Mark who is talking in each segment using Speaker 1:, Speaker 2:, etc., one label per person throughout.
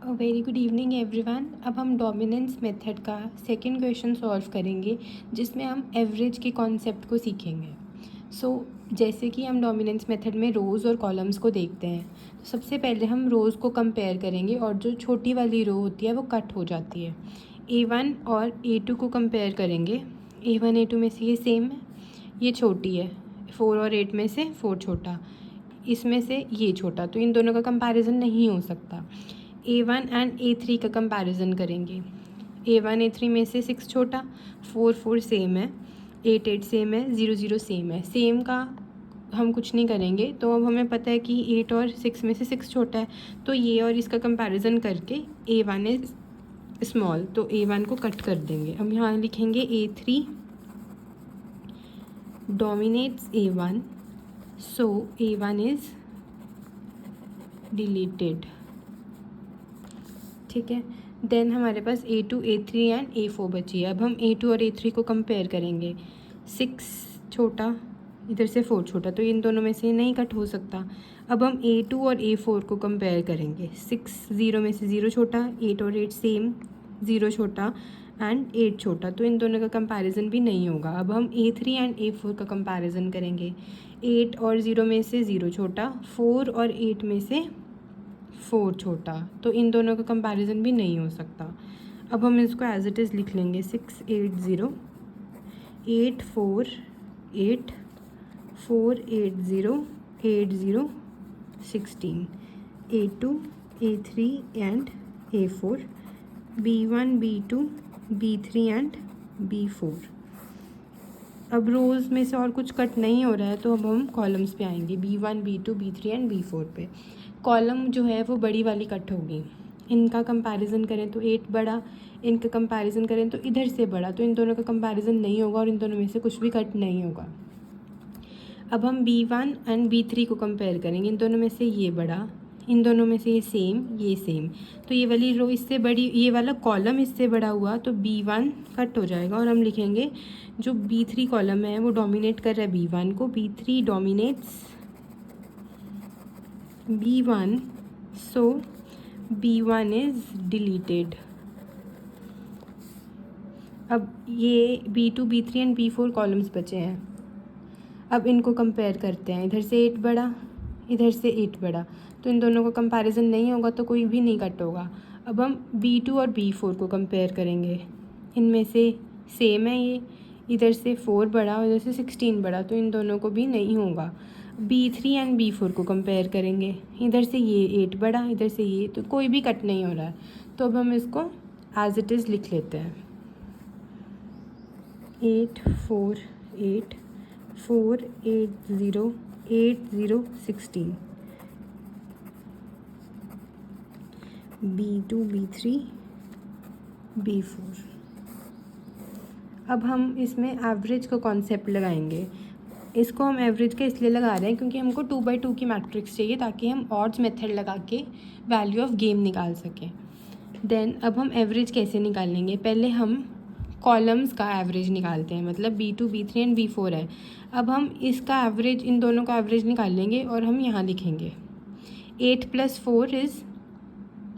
Speaker 1: Very good evening everyone. अब हम dominance method का सेकंड क्वेश्चन सॉल्व करेंगे जिसमें हम एवरेज के कॉन्सेप्ट को सीखेंगे। जैसे कि हम डोमिनेंस मेथड में रोज़ और कॉलम्स को देखते हैं, तो सबसे पहले हम रोज़ को कंपेयर करेंगे और जो छोटी वाली रो होती है वो कट हो जाती है। A1 और A2 को कंपेयर करेंगे। A1 A2 में से ये सेम है, ये छोटी है, 4 और 8 में से 4 छोटा, इसमें से ये छोटा, तो इन दोनों का कंपैरिजन नहीं हो सकता। A1 एंड A3 का कंपैरिजन करेंगे। A1 A3 में से 6 छोटा, 4 4 सेम है, 8 8 सेम है, 0 0 सेम है। सेम का हम कुछ नहीं करेंगे, तो अब हमें पता है कि 8 और 6 में से 6 छोटा है, तो ये और इसका कंपैरिजन करके A1 इज स्मॉल, तो A1 को कट कर देंगे। अब यहाँ लिखेंगे A3 dominates A1, so A1 is deleted. ठीक है, देन हमारे पास A2 A3 एंड A4 बची है। अब हम A2 और A3 को कंपेयर करेंगे। 6 छोटा, इधर से 4 छोटा, तो इन दोनों में से नहीं कट हो सकता। अब हम A2 और A4 को कंपेयर करेंगे। 6 0 में से 0 छोटा, 8 और 8 सेम, 0 छोटा एंड 8 छोटा, तो इन दोनों का कंपैरिजन भी नहीं होगा। अब हम A3 एंड A4 का कंपैरिजन करेंगे। 8 और 0 में से 0 छोटा, 4 और 8 में से 4 छोटा, तो इन दोनों का कंपैरिजन भी नहीं हो सकता। अब हम इसको एज इट इज़ लिख लेंगे। 6 8 0 8 4 8 4 8 0 8 0 16 A2 A3 and A4 B1 B2 B3 and B4। अब रोज़ में से और कुछ कट नहीं हो रहा है, तो अब हम कॉलम्स पे आएंगे। B1 B2 B3 and B4 पे कॉलम जो है वो बड़ी वाली कट होगी। इनका कंपैरिजन करें तो 8 बड़ा, इनका कंपैरिजन करें तो इधर से बड़ा, तो इन दोनों का कंपैरिजन नहीं होगा और इन दोनों में से कुछ भी कट नहीं होगा। अब हम B1 एंड B3 को कंपेयर करेंगे। इन दोनों में से ये बड़ा, इन दोनों में से ये सेम, तो ये वाली रो इससे बड़ी, ये वाला कॉलम इससे बड़ा हुआ, तो B1 कट हो जाएगा और हम लिखेंगे जो B3 कॉलम है वो डोमिनेट कर रहा है B1 को। B3 dominates B1, so B1 is deleted. अब ये B2 B3 and B4 columns बचे हैं। अब इनको कंपेयर करते हैं। इधर से 8 बड़ा, इधर से 8 बड़ा, तो इन दोनों का कंपैरिजन नहीं होगा, तो कोई भी नहीं कट होगा। अब हम B2 और B4 को कंपेयर करेंगे। इनमें से सेम है ये, इधर से 4 बड़ा और इधर से 16 बड़ा, तो इन दोनों को भी नहीं होगा। B3 एंड B4 को कंपेयर करेंगे। इधर से ये 8 बड़ा, इधर से ये, तो कोई भी कट नहीं हो रहा है, तो अब हम इसको एज इट इज़ लिख लेते हैं। 8 4 8 4 8 0 8 0 16 B2 B3 B4। अब हम इसमें एवरेज का कॉन्सेप्ट लगाएंगे। इसको हम एवरेज का इसलिए लगा रहे हैं क्योंकि हमको 2x2 की मैट्रिक्स चाहिए, ताकि हम ऑड्स मेथड लगा के वैल्यू ऑफ गेम निकाल सकें। देन अब हम एवरेज कैसे निकालेंगे? पहले हम कॉलम्स का एवरेज निकालते हैं, मतलब B2 B3 एंड B4 है। अब हम इसका एवरेज, इन दोनों का एवरेज निकाल लेंगे और हम यहाँ लिखेंगे 8 + 4 इज़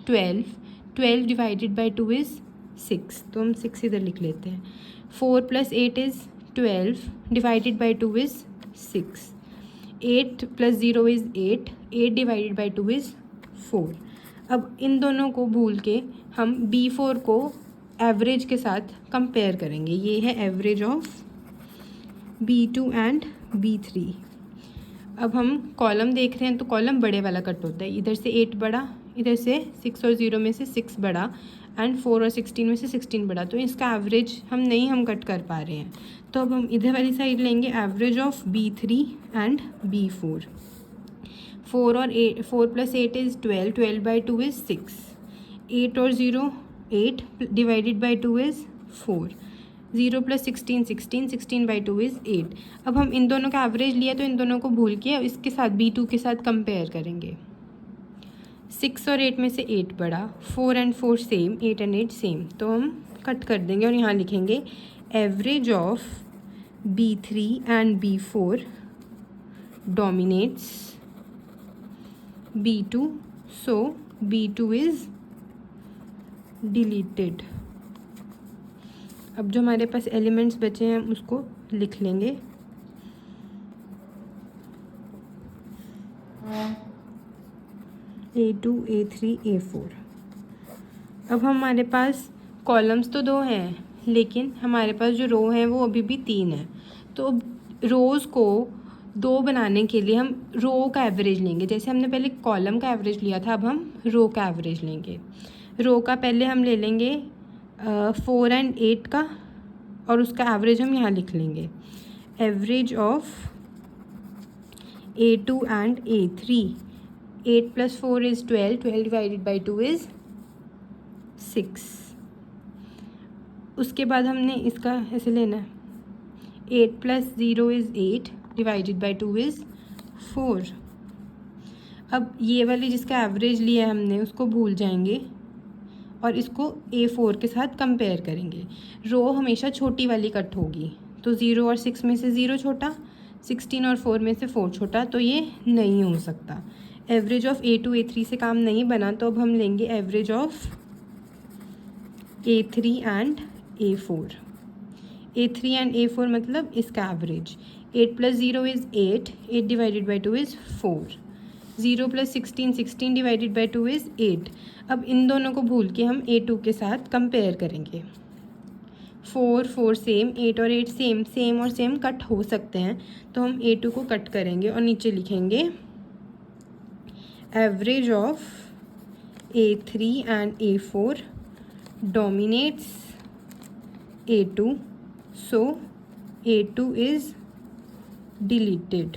Speaker 1: 12, 12 डिवाइडेड बाई 2 इज़ 6, तो हम 6 इधर लिख लेते हैं। 4 + 8 is 12 divided by 2 is 6, 8 + 0 is 8, 8 divided by 2 is 4। अब इन दोनों को भूल के हम B4 को एवरेज के साथ कंपेयर करेंगे। ये है average of B2 and B3। अब हम कॉलम देख रहे हैं, तो कॉलम बड़े वाला कट होता है। इधर से 8 बड़ा, इधर से 6 और 0 में से 6 बड़ा एंड 4 और 16 में से 16 बड़ा, तो इसका एवरेज हम कट कर पा रहे हैं। तो अब हम इधर वाली साइड लेंगे average of B3 and B4। 4 + 8 is 12, 12 by 2 is 6, 8 और 0 8 divided by 2 is 4, 0 + 16 16, 16 by 2 is 8। अब हम इन दोनों का एवरेज लिया, तो इन दोनों को भूल के इसके साथ B2 के साथ कंपेयर करेंगे। 6 और 8 में से 8 बड़ा, 4 एंड 4 सेम, 8 एंड 8 सेम, तो हम कट कर देंगे और यहाँ लिखेंगे average of B3 and B4 dominates B2, so B2 is deleted. अब जो हमारे पास एलिमेंट्स बचे हैं हम उसको लिख लेंगे। A2, A3, A4। अब हमारे पास कॉलम्स तो 2 हैं, लेकिन हमारे पास जो रो हैं वो अभी भी 3 हैं। तो रोज़ को 2 बनाने के लिए हम रो का एवरेज लेंगे। जैसे हमने पहले कॉलम का एवरेज लिया था, अब हम रो का एवरेज लेंगे। रो का पहले हम ले लेंगे 4 और 8 का, और उसका एवरेज हम यहाँ लिख लेंगे। Average of A2 and A3, 8 + 4 is 12, 12 divided by 2 is 6। उसके बाद हमने इसका ऐसे लेना है, 8 + 0 is 8 divided by 2 is 4। अब ये वाली जिसका एवरेज लिया है हमने उसको भूल जाएंगे और इसको A4 के साथ कंपेयर करेंगे। रो हमेशा छोटी वाली कट होगी, तो 0 और 6 में से 0 छोटा, 16 और 4 में से 4 छोटा, तो ये नहीं हो सकता। एवरेज ऑफ A2 A3 से काम नहीं बना, तो अब हम लेंगे average of A3 and A4। A3 and A4 मतलब इसका average. 8 + 0 is 8, 8 divided by 2 is 4। 0 + 16, 16 divided by 2 is 8। अब इन दोनों को भूल के हम A2 के साथ कंपेयर करेंगे। 4 4 सेम, 8 और 8 सेम, सेम और सेम कट हो सकते हैं, तो हम A2 को कट करेंगे और नीचे लिखेंगे average of A3 and A4 dominates A2, so A2 is deleted.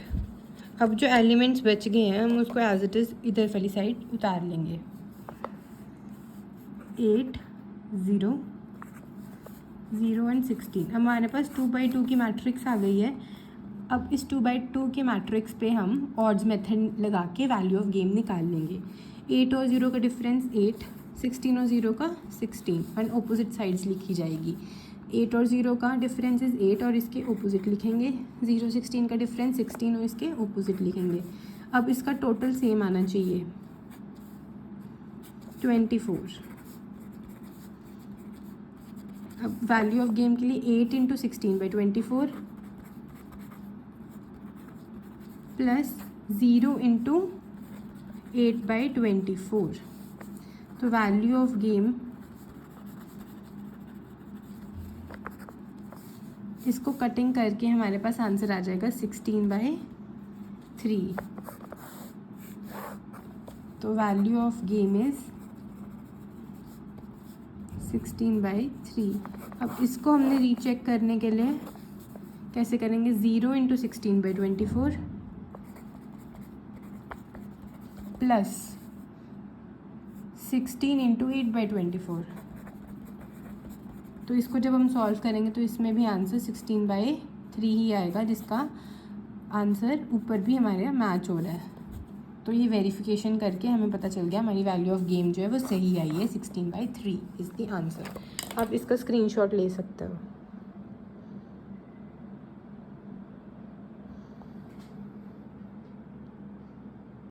Speaker 1: अब जो एलिमेंट्स बच गए हैं हम उसको एज इट इज़ इधर वाली साइड उतार लेंगे। 8 0 0 एंड 16। हमारे पास 2x2 की मैट्रिक्स आ गई है। अब इस 2x2 के मैट्रिक्स पे हम ऑड्स मेथड लगा के वैल्यू ऑफ गेम निकाल लेंगे। 8 और 0 का डिफरेंस 8, 16 और 0 का 16 एंड ऑपोजिट साइड्स लिखी जाएगी। 8 और 0 का डिफरेंस इज़ 8 और इसके ऑपोजिट लिखेंगे। 0 16 का डिफरेंस 16 और इसके ऑपोजिट लिखेंगे। अब इसका टोटल सेम आना चाहिए 24। अब वैल्यू ऑफ गेम के लिए 8 × 16/24 प्लस 0 × 8/24। तो वैल्यू ऑफ गेम, इसको कटिंग करके हमारे पास आंसर आ जाएगा 16/3। तो वैल्यू ऑफ गेम इज़ 16/3। अब इसको हमने रीचेक करने के लिए कैसे करेंगे, 0 × 16/24 प्लस 16 × 8/24। तो इसको जब हम सॉल्व करेंगे तो इसमें भी आंसर 16/3 ही आएगा, जिसका आंसर ऊपर भी हमारे मैच हो रहा है। तो ये वेरिफिकेशन करके हमें पता चल गया हमारी वैल्यू ऑफ गेम जो है वो सही आई है। 16/3 इज़ द आंसर। आप इसका स्क्रीनशॉट ले सकते हो।